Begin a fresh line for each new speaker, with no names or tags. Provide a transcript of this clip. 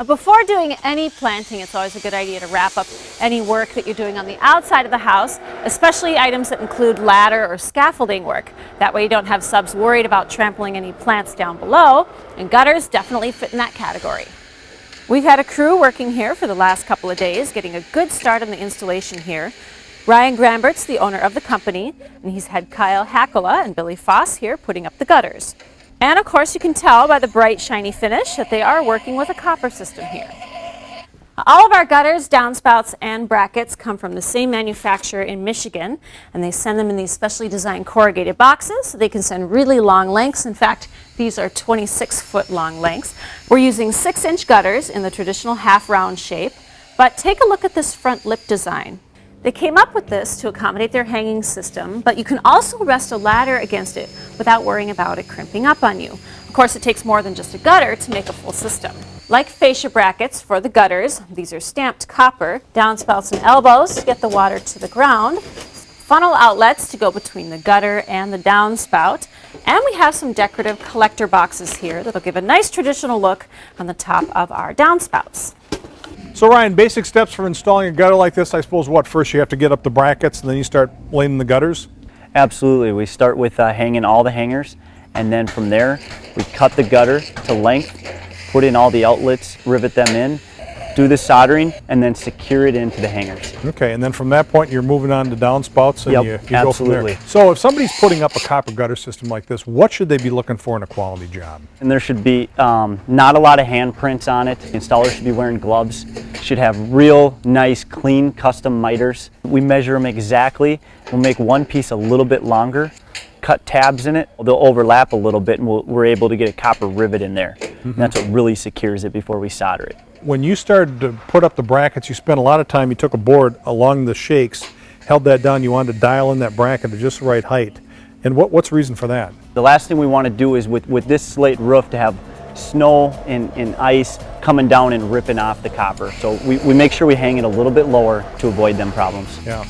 But before doing any planting, it's always a good idea to wrap up any work that you're doing on the outside of the house, especially items that include ladder or scaffolding work. That way you don't have subs worried about trampling any plants down below, and gutters definitely fit in that category. We've had a crew working here for the last couple of days, getting a good start on the installation here. Ryan Grambert's the owner of the company, and he's had Kyle Hakola and Billy Foss here putting up the gutters. And of course you can tell by the bright shiny finish that they are working with a copper system here. All of our gutters, downspouts, and brackets come from the same manufacturer in Michigan, and they send them in these specially designed corrugated boxes so they can send really long lengths. In fact, these are 26-foot long lengths. We're using 6-inch gutters in the traditional half-round shape, but take a look at this front lip design. They came up with this to accommodate their hanging system, but you can also rest a ladder against it without worrying about it crimping up on you. Of course, it takes more than just a gutter to make a full system. Like fascia brackets for the gutters, these are stamped copper, downspouts and elbows to get the water to the ground, funnel outlets to go between the gutter and the downspout, and we have some decorative collector boxes here that'll give a nice traditional look on the top of our downspouts.
So Ryan, basic steps for installing a gutter like this, I suppose what, first you have to get up the brackets and then you start laying the gutters?
Absolutely. We start with hanging all the hangers, and then from there we cut the gutter to length, put in all the outlets, rivet them in, do the soldering, and then secure it into the hangers.
Okay, and then from that point you're moving on to downspouts and
Yep,
you go from there.
absolutely.
So if somebody's putting up a copper gutter system like this, what should they be looking for in a quality job?
And there should be not a lot of handprints on it. The installer should be wearing gloves. Should have real nice, clean, custom miters. We measure them exactly. We'll make one piece a little bit longer, cut tabs in it. They'll overlap a little bit, and we're able to get a copper rivet in there. And that's what really secures it before we solder it.
When you started to put up the brackets, you spent a lot of time, you took a board along the shakes, held that down, you wanted to dial in that bracket to just the right height. And what's the reason for that?
The last thing we want to do is with this slate roof to have snow and ice coming down and ripping off the copper. So we make sure we hang it a little bit lower to avoid them problems.
Yeah.